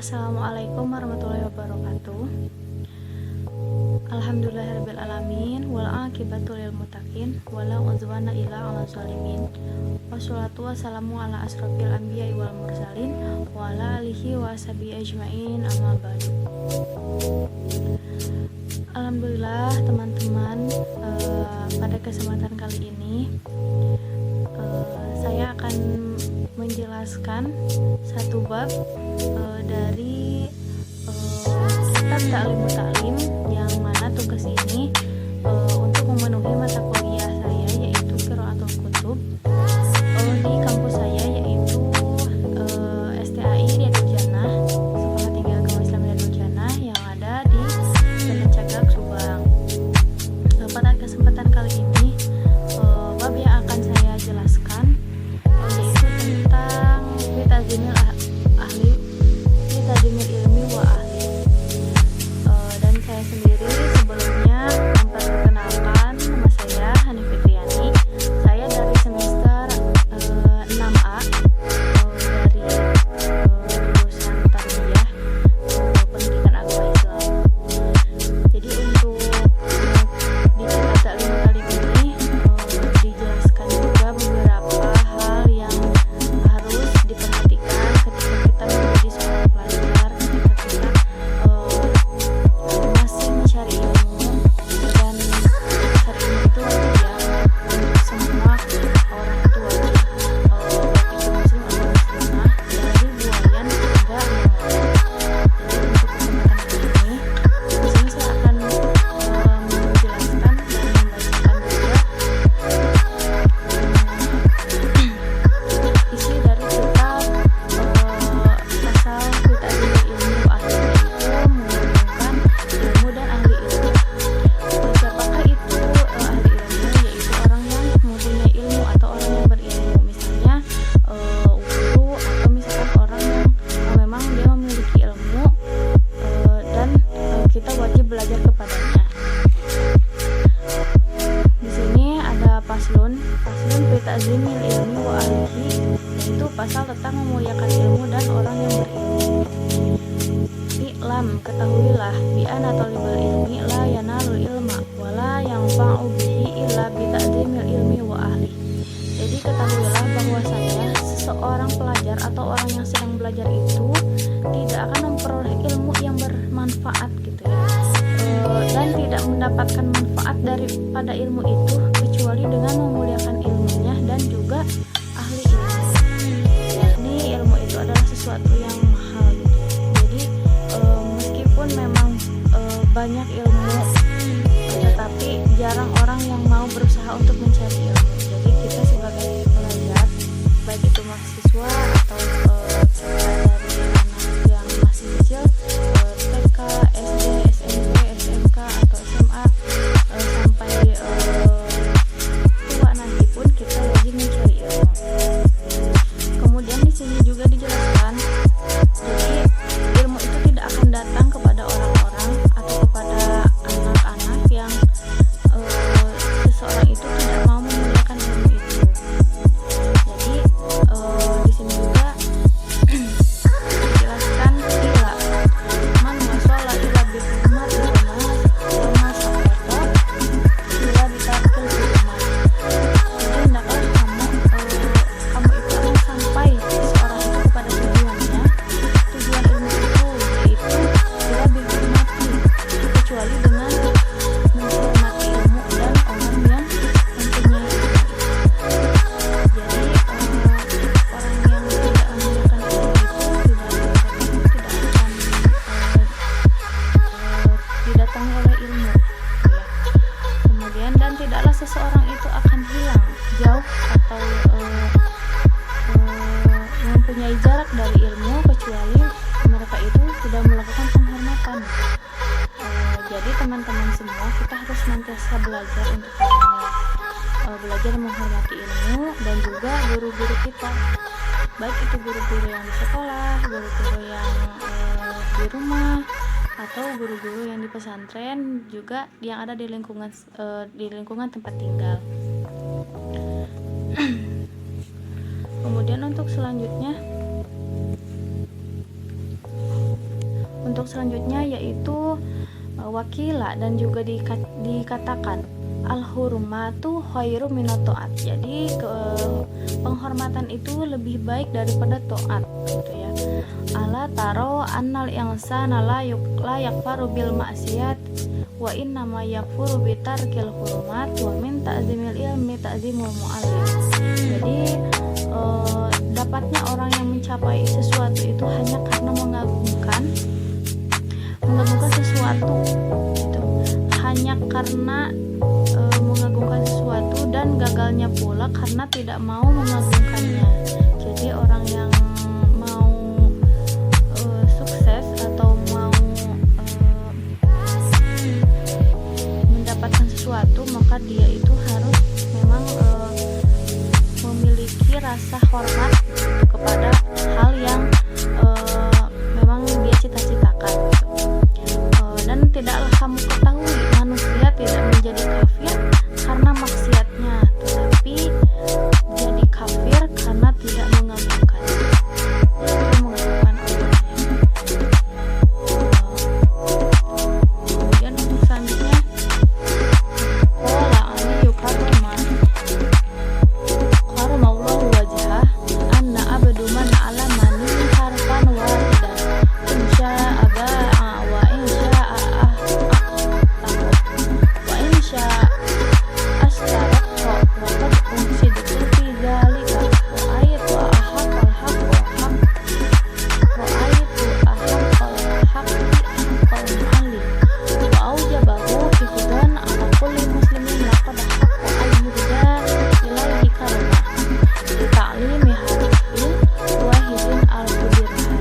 Assalamualaikum warahmatullahi wabarakatuh. Alhamdulillahirrabbilalamin. Wal aqibatu lil muttaqin wala udwana illa 'alal zalimin. Wassalatu wassalamu ala asrofil anbiya'i wal mursalin wa ala alihi wa ashabihi ajmain, amma ba'du. Alhamdulillah teman-teman, pada kesempatan kali ini saya akan menjelaskan satu bab dari kitab Ta'limut Ta'lim, yang mana tugas ini untuk memenuhi mata kuliah saya, yaitu Qiraatul Kutub di kampus saya, yaitu STAI Riyadul Jannah, Sekolah Tinggi Agama Islam Riyadul Jannah, yang ada di Jalan Cagak, Subang. Pada kesempatan kali ini bab yang akan saya jelaskan yaitu tentang Bitazimil ilmi wa ahli. Dan saya sendiri sebelumnya memperkenalkan, nama saya Hanif Fitriani. Saya dari semester 6A dari jurusan Tarbiyah Pendidikan Agama Islam. Jadi untuk di kitab Ta'limut Ta'lim ini dijelaskan juga beberapa hal yang harus diperhatikan ketika kita menjadi seorang pelajar, ketika kita masih mencari ilmu. Dan mencari ilmu itu yang untuk semua orang itu wajib, baik itu muslim atau muslimah, dari buayan hingga yang lain. Jadi untuk kesempatan kali ini, di sini saya akan menjelaskan dan membacakan juga isi dari kitab pasal Bitazimil ilmi wa ahli, yaitu menghubungkan ilmu dan ahli ilmu. Siapakah itu ahli ilmu? Yaitu orang yang mempunyai ilmu atau orang yang berilmu, misalnya guru, atau misalkan orang yang memang dia memiliki ilmu dan kita wajib belajar kepadanya. Di sini ada paslun Bitazimil ilmi wa ahlihi, yaitu pasal tentang memuliakan ilmu dan orang yang berilmu. I'lam, ketahuilah, bi anna talibal ilmi la yanalul ilma wala yanfa'u bihi illa bita'zimil ilmi wa ahli. Jadi ketahuilah bahwasanya seseorang pelajar atau orang yang sedang belajar itu tidak akan memperoleh ilmu yang bermanfaat gitu ya, dan tidak mendapatkan manfaat daripada ilmu itu kecuali dengan memuliakan ilmunya dan juga ahli ilmu. Yakni ilmu itu adalah sesuatu yang mahal gitu. Jadi meskipun memang banyak ilmu, tetapi jarang orang yang mau berusaha untuk mencari ilmu. Jadi kita sebagai pelajar, baik itu mahasiswa atau kita dari anak yang masih kecil, TK, SD, SMP, SMK atau SMA, sampai tua nanti pun kita wajib mencari ilmu. Kemudian di sini juga dijelaskan, jadi ilmu itu tidak akan datang kepada orang-orang atau kepada anak-anak yang seseorang itu tidak mau memuliakan ilmu itu. Jadi di sini juga dijelaskan, ila man wasala ila bil hikmat wa ma sabata ila bitarkil hikmat. Jadi hendaklah kamu itu akan sampai seseorang itu kepada tujuannya. Tujuan ilmu itu yaitu ila bil hikmati, kecuali dengan menghormati ilmu dan orang yang mempunyai ilmu itu. Jadi orang yang tidak memuliakan ilmu itu tidak akan didatangi oleh ilmu ya. Kemudian, dan tidaklah seseorang itu akan hilang jauh atau mempunyai jarak dari ilmu kecuali mereka itu tidak melakukan penghormatan. Jadi teman-teman semua, kita harus senantiasa belajar untuk hal ini, belajar menghormati ilmu dan juga guru-guru kita, baik itu guru-guru yang di sekolah, guru-guru yang di rumah, atau guru-guru yang di pesantren, juga yang ada di lingkungan tempat tinggal. Kemudian untuk selanjutnya Untuk selanjutnya yaitu wakila, dan juga dikatakan al-hurmatu khairu minat ta'at. Jadi penghormatan itu lebih baik daripada taat gitu ya. Ala taro annal insana la yakfaru bil maksiat wa inna ma yakfuru bi tarkil hurmat wa min ta'zimil ilmi ta'zimul mu'allim. Jadi dapatnya orang yang mencapai sesuatu itu hanya karena mengagungkan sesuatu gitu. Hanya karena mengagungkan sesuatu, dan gagalnya pula karena tidak mau mengagungkannya. Jadi orang yang mau sukses atau mau mendapatkan sesuatu, maka dia itu harus memang memiliki rasa hormat kepada hal yang memang dia cita-citakan gitu. Dan tidaklah kamu ketahui manusia tidak menjadi kafir karena maksiatnya, tetapi jadi kafir karena tidak mengagungkan. Itu mengagungkan Allah. Kemudian untuk selanjutnya, qala Ali yukarrama Allahu wajhah anna abdu man alamani harfan wahidan insya ba'a wa insya wa insya astarqa wa qad unsidtu fi dzalika wa ayatu ahaqqal haqq wa ayatu ahaqqal haqqi haqqal mu'allim wa aujabahu fi hudan ala kulli muslimin laqad haqqa al yurda ilaihi karma li ta'limi harfin wahidin al-dirham.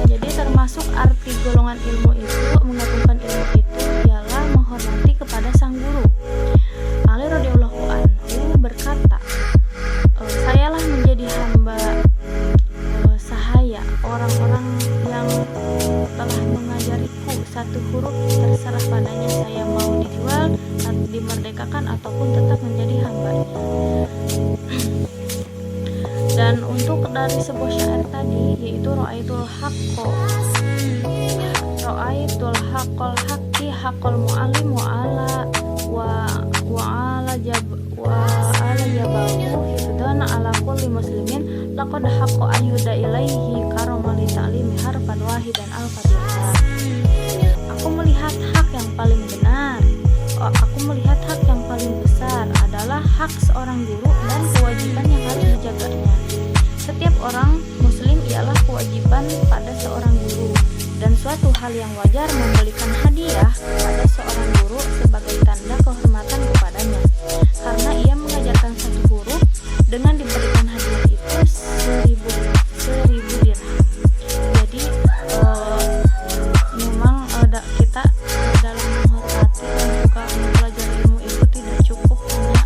Jadi termasuk arti golongan ilmu itu, mengagungkan ilmu itu ialah menghormati kepada sang guru. Ali radhiyallahu anhu berkata, sayalah menjadi hamba sahaya orang-orang yang telah mengajariku satu huruf, terserah padanya saya mau dijual atau dimerdekakan ataupun tetap menjadi hambanya. Dan untuk dari sebuah syair tadi, yaitu ra'aitul haqqal haqqi haqqal mu'allim wa ala jabahu hifdan ala kulli muslimin laqad haqqa an yuda ilaihi karama li ta'limi harfan wahidan al-fatiha. Aku melihat hak yang paling benar, aku melihat hak yang paling besar adalah hak seorang guru dan kewajiban yang harus dijaganya. Setiap orang muslim ialah kewajiban pada seorang guru, dan suatu hal yang wajar memberikan hadiah pada seorang guru sebagai tanda kehormatan kepadanya, karena ia mengajarkan satu huruf dengan diberikan hadiah itu 1000 dirham. Jadi memang kita dalam menghormati dan juga belajar ilmu itu tidak cukup hanya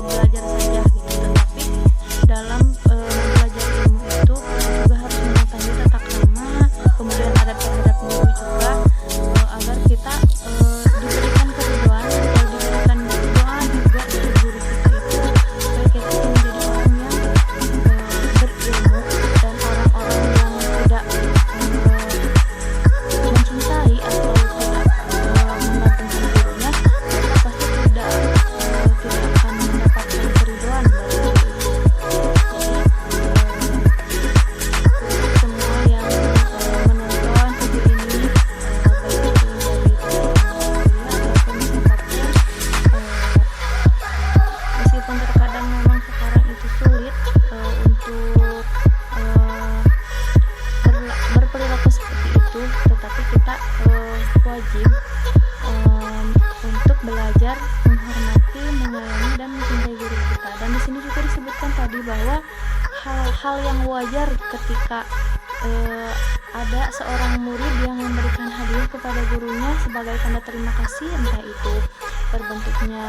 belajar saja gitu, tetapi dalam belajar ilmu itu juga harus mengetahui tata krama, kemudian adat terhadap guru juga, agar kita diberikan keridhaan atau diberikan doa juga dari guru kita itu, supaya kita menjadi orang yang berilmu, dan orang-orang yang tidak mencintai atau tidak mengagungkan gurunya, mereka pasti tidak akan mendapatkan keridhaan dari guru itu. Jadi semua yang menonton video ini, baik itu dari kuliah ataupun siapapun, meskipun terkadang memang sekarang itu sulit untuk berperilaku seperti itu, tetapi kita wajib untuk belajar menghormati, menyayangi, dan mencintai guru kita. Dan di sini juga disebutkan tadi bahwa hal-hal yang wajar ketika ada seorang murid yang memberikan hadiah kepada gurunya sebagai tanda terima kasih, entah itu berbentuknya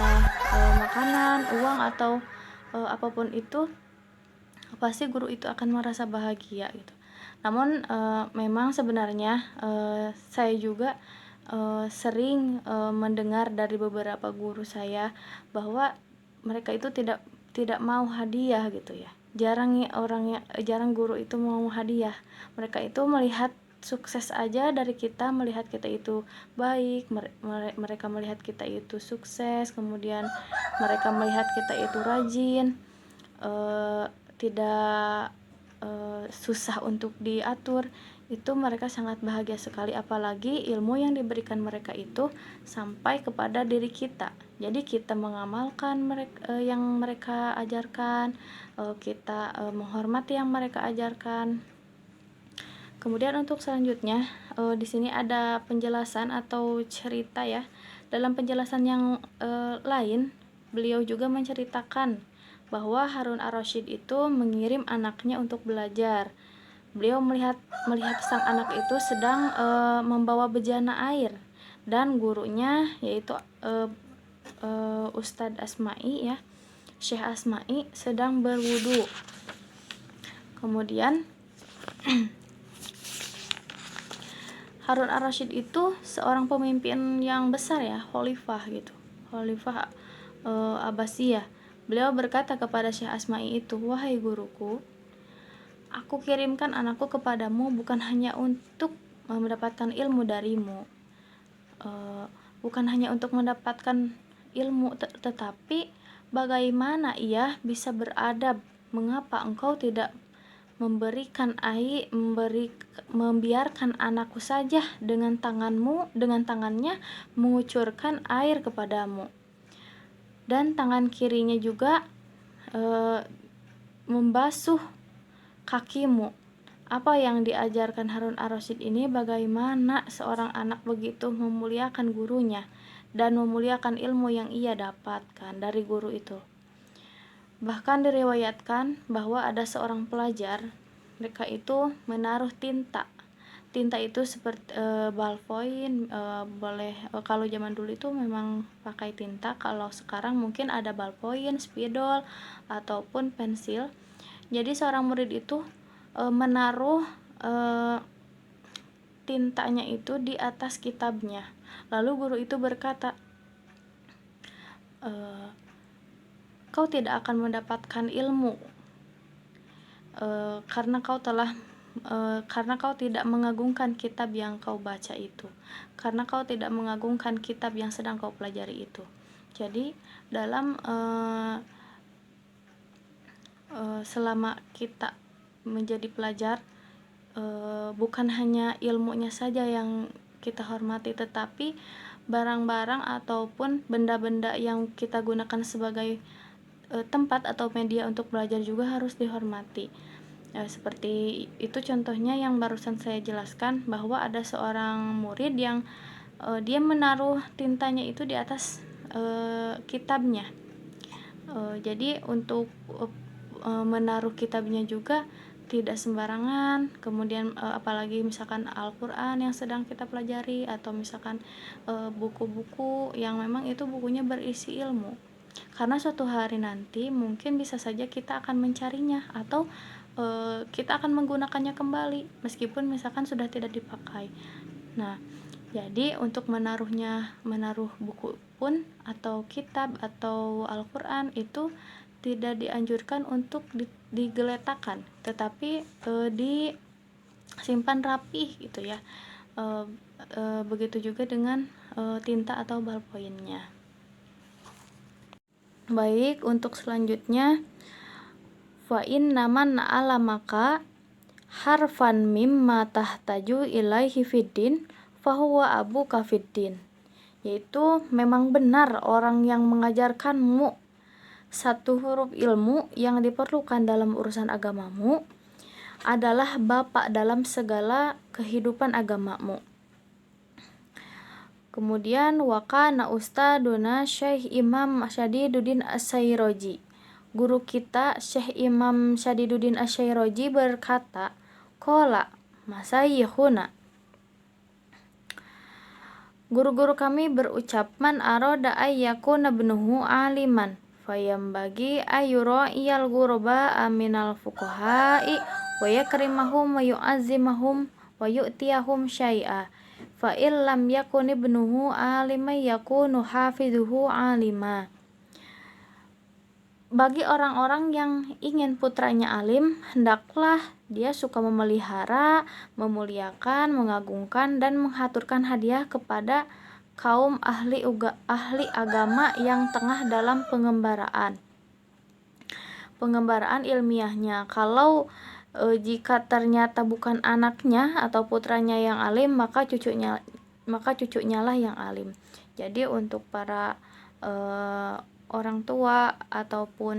makanan, uang, atau apapun itu, pasti guru itu akan merasa bahagia gitu. Namun memang sebenarnya saya juga sering mendengar dari beberapa guru saya bahwa mereka itu tidak mau hadiah gitu ya. jarang guru itu mau hadiah. Mereka itu melihat sukses aja dari kita, melihat kita itu baik, mereka melihat kita itu sukses, kemudian mereka melihat kita itu rajin, tidak susah untuk diatur. Itu mereka sangat bahagia sekali, apalagi ilmu yang diberikan mereka itu sampai kepada diri kita. Jadi kita mengamalkan yang mereka ajarkan, kita menghormati yang mereka ajarkan. Kemudian untuk selanjutnya, di sini ada penjelasan atau cerita ya. Dalam penjelasan yang lain, beliau juga menceritakan bahwa Harun ar-Rasyid itu mengirim anaknya untuk belajar. Beliau melihat sang anak itu sedang membawa bejana air, dan gurunya yaitu Ustadz Asma'i ya, Syekh Asma'i sedang berwudu. Kemudian Harun ar-Rasyid itu seorang pemimpin yang besar ya, khalifah gitu, khalifah Abbasiyah. Beliau berkata kepada Syekh Asma'i itu, "Wahai guruku, aku kirimkan anakku kepadamu bukan hanya untuk mendapatkan ilmu darimu, bukan hanya untuk mendapatkan ilmu, tetapi bagaimana ia bisa beradab. Mengapa engkau tidak membiarkan anakku saja dengan tangannya mengucurkan air kepadamu, dan tangan kirinya juga membasuh kakimu." Apa yang diajarkan Harun ar-Rasyid ini, bagaimana seorang anak begitu memuliakan gurunya dan memuliakan ilmu yang ia dapatkan dari guru itu. Bahkan diriwayatkan bahwa ada seorang pelajar, mereka itu menaruh tinta itu seperti ballpoint, boleh kalau zaman dulu itu memang pakai tinta, kalau sekarang mungkin ada ballpoint, spidol ataupun pensil. Jadi seorang murid itu menaruh tintanya itu di atas kitabnya. Lalu guru itu berkata, "Kau tidak akan mendapatkan ilmu karena kau tidak mengagungkan kitab yang kau baca itu, karena kau tidak mengagungkan kitab yang sedang kau pelajari itu." Jadi dalam selama kita menjadi pelajar, bukan hanya ilmunya saja yang kita hormati, tetapi barang-barang ataupun benda-benda yang kita gunakan sebagai tempat atau media untuk belajar juga harus dihormati. Seperti itu contohnya yang barusan saya jelaskan, bahwa ada seorang murid yang dia menaruh tintanya itu di atas kitabnya. Jadi untuk menaruh kitabnya juga tidak sembarangan. Kemudian apalagi misalkan Al-Quran yang sedang kita pelajari, atau misalkan buku-buku yang memang itu bukunya berisi ilmu, karena suatu hari nanti mungkin bisa saja kita akan mencarinya, atau kita akan menggunakannya kembali meskipun misalkan sudah tidak dipakai. Nah, jadi untuk menaruh buku pun, atau kitab atau Al-Quran itu tidak dianjurkan untuk digeletakkan, tetapi disimpan rapih gitu ya. Begitu juga dengan tinta atau ballpointnya. Baik, untuk selanjutnya, fa inna man alamaka harfan mimma tahtaju ilaihi fiddin fahuwa abuka fiddin. Yaitu memang benar orang yang mengajarkanmu satu huruf ilmu yang diperlukan dalam urusan agamamu adalah bapak dalam segala kehidupan agamamu. Kemudian wakana ustaduna Syekh Imam Syadiduddin Asy-Syairaj. Guru kita Syekh Imam Syadiduddin Asy-Syairaj berkata, "Qala masayikhuna." Guru-guru kami berucap, "Man arada ayyakuna ibnuhu aliman fayambagi ayyura'iyal ghuraba aminal fuqaha'i wa yakrimahum wa yu'azzimahum wa yu'tiyahum syai'a fa illam yakun ibnuhu aliman yakunu hafizuhu alima." bagi orang-orang yang ingin putranya alim, hendaklah dia suka memelihara, memuliakan, mengagungkan, dan menghaturkan hadiah kepada kaum ahli agama yang tengah dalam pengembaraan ilmiahnya. Kalau jika ternyata bukan anaknya atau putranya yang alim, maka cucunya lah yang alim. Jadi untuk para orang tua ataupun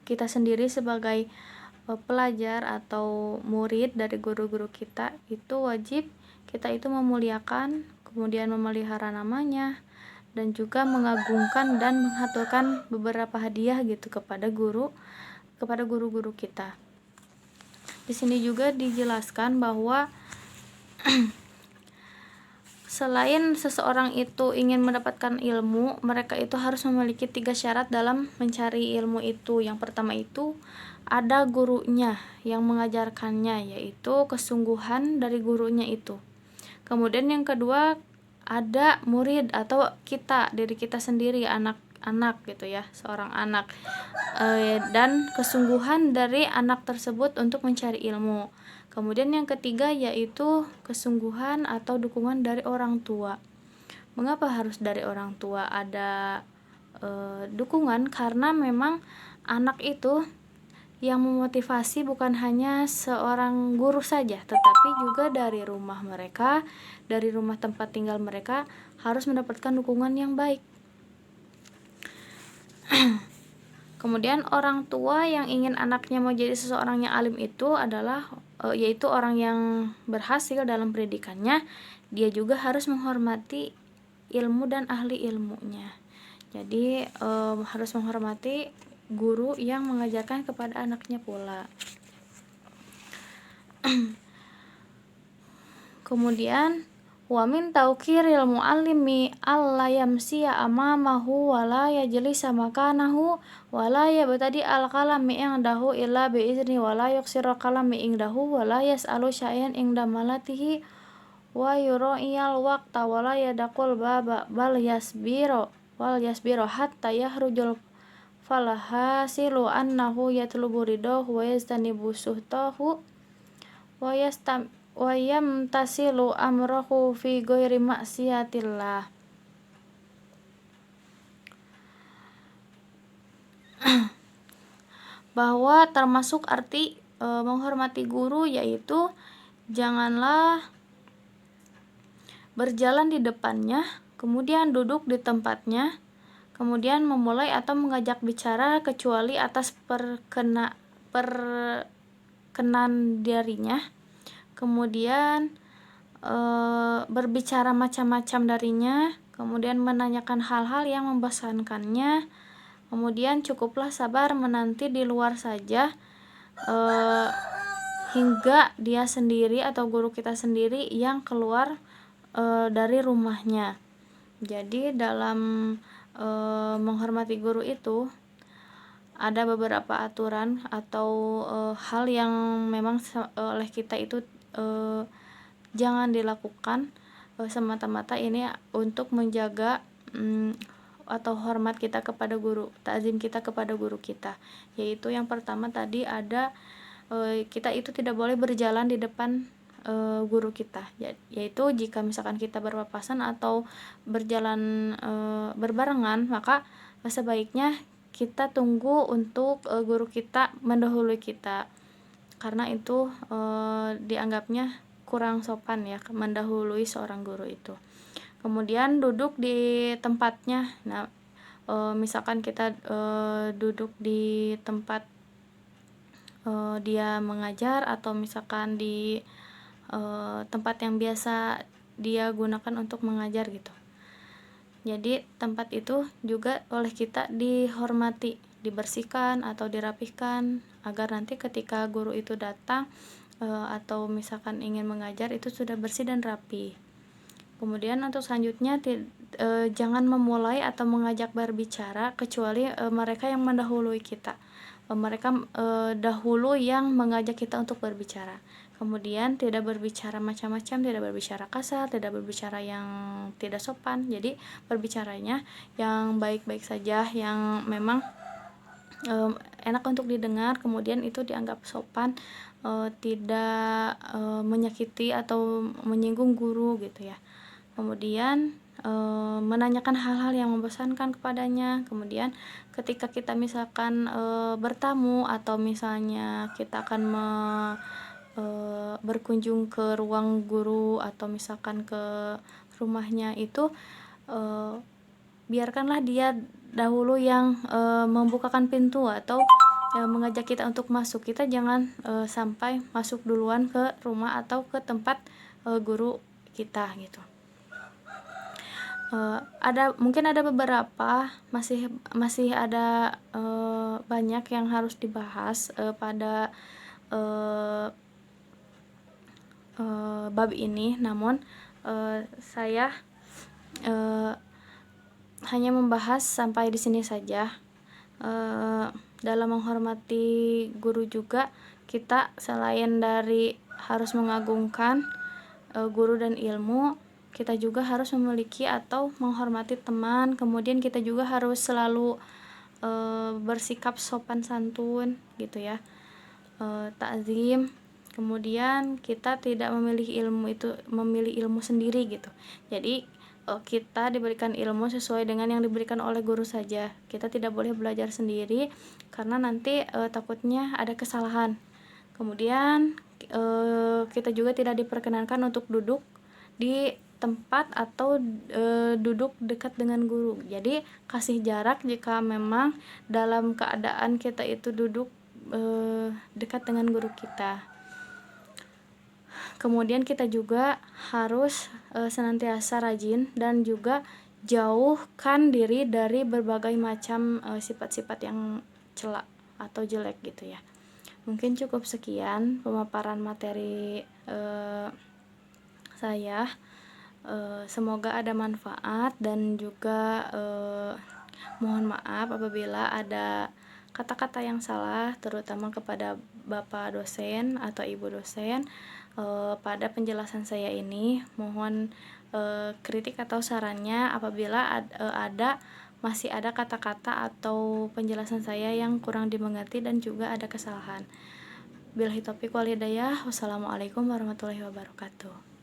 kita sendiri sebagai pelajar atau murid dari guru-guru kita, itu wajib kita itu memuliakan, kemudian memelihara namanya, dan juga mengagungkan dan menghaturkan beberapa hadiah gitu kepada guru-guru kita. Di sini juga dijelaskan bahwa selain seseorang itu ingin mendapatkan ilmu, mereka itu harus memiliki 3 syarat dalam mencari ilmu itu. Yang pertama itu ada gurunya yang mengajarkannya, yaitu kesungguhan dari gurunya itu. Kemudian yang kedua ada murid atau diri kita sendiri, anak gitu ya, seorang anak, dan kesungguhan dari anak tersebut untuk mencari ilmu. Kemudian yang ketiga yaitu kesungguhan atau dukungan dari orang tua. Mengapa harus dari orang tua ada dukungan? Karena memang anak itu yang memotivasi bukan hanya seorang guru saja, tetapi juga dari rumah mereka, dari rumah tempat tinggal mereka harus mendapatkan dukungan yang baik. Kemudian orang tua yang ingin anaknya menjadi seseorang yang alim itu adalah yaitu orang yang berhasil dalam pendidikannya. Dia juga harus menghormati ilmu dan ahli ilmunya. Jadi harus menghormati guru yang mengajarkan kepada anaknya pula. Kemudian wa min tauqiril muallimi alla yamsiya amamahu wa la yajlisa makanahu wa la yabtadi al kalami indahu illa bi izni wa la yuksiru kalami indahu wa la yas'alu syai'an inda malatihi wa yura'iyal waqta wa la yadaqul baba bal yasbiru hatta yahrujul falahasilu annahu yatlubu ridahu wa yastanibu suhtahu wa yamtasilu amrahu fi ghairi maksiatillah. Bahwa termasuk arti menghormati guru yaitu janganlah berjalan di depannya, kemudian duduk di tempatnya, kemudian memulai atau mengajak bicara kecuali atas perkenan darinya, kemudian berbicara macam-macam darinya, kemudian menanyakan hal-hal yang membosankannya, kemudian cukuplah sabar menanti di luar saja hingga dia sendiri atau guru kita sendiri yang keluar dari rumahnya. Jadi dalam menghormati guru itu ada beberapa aturan atau hal yang memang oleh kita itu jangan dilakukan semata-mata ini untuk menjaga atau hormat kita kepada guru, ta'zim kita kepada guru kita. Yaitu yang pertama tadi ada kita itu tidak boleh berjalan di depan guru kita, yaitu jika misalkan kita berpapasan atau berjalan berbarengan, maka sebaiknya kita tunggu untuk guru kita mendahului kita, karena itu dianggapnya kurang sopan ya mendahului seorang guru itu. Kemudian duduk di tempatnya. Nah, misalkan kita duduk di tempat dia mengajar atau misalkan di tempat yang biasa dia gunakan untuk mengajar gitu. Jadi tempat itu juga oleh kita dihormati, dibersihkan atau dirapihkan agar nanti ketika guru itu datang atau misalkan ingin mengajar itu sudah bersih dan rapi. Kemudian untuk selanjutnya jangan memulai atau mengajak berbicara kecuali mereka yang mendahului kita. mereka dahulu yang mengajak kita untuk berbicara. Kemudian tidak berbicara macam-macam, tidak berbicara kasar, tidak berbicara yang tidak sopan. Jadi berbicaranya yang baik-baik saja, yang memang enak untuk didengar, kemudian itu dianggap sopan, tidak menyakiti atau menyinggung guru gitu ya. Kemudian menanyakan hal-hal yang membosankan kepadanya. Kemudian ketika kita misalkan bertamu atau misalnya kita akan berkunjung ke ruang guru atau misalkan ke rumahnya itu, biarkanlah dia dahulu yang membukakan pintu atau mengajak kita untuk masuk. Kita jangan sampai masuk duluan ke rumah atau ke tempat guru kita gitu. Mungkin ada beberapa, masih ada banyak yang harus dibahas pada bab ini, namun saya hanya membahas sampai di sini saja. Dalam menghormati guru juga, kita selain dari harus mengagungkan guru dan ilmu, kita juga harus memiliki atau menghormati teman. Kemudian kita juga harus selalu bersikap sopan santun gitu ya, takzim. Kemudian kita tidak memilih ilmu sendiri gitu. Jadi kita diberikan ilmu sesuai dengan yang diberikan oleh guru saja. Kita tidak boleh belajar sendiri karena nanti takutnya ada kesalahan. Kemudian kita juga tidak diperkenankan untuk duduk di tempat atau duduk dekat dengan guru. Jadi kasih jarak jika memang dalam keadaan kita itu duduk dekat dengan guru kita. Kemudian kita juga harus senantiasa rajin dan juga jauhkan diri dari berbagai macam sifat-sifat yang celak atau jelek gitu ya. Mungkin cukup sekian pemaparan materi saya. Semoga ada manfaat dan juga mohon maaf apabila ada kata-kata yang salah, terutama kepada Bapak dosen atau Ibu dosen pada penjelasan saya ini. Mohon kritik atau sarannya apabila masih ada kata-kata atau penjelasan saya yang kurang dimengerti dan juga ada kesalahan. Billahi taufiq wal hidayah. Wassalamualaikum warahmatullahi wabarakatuh.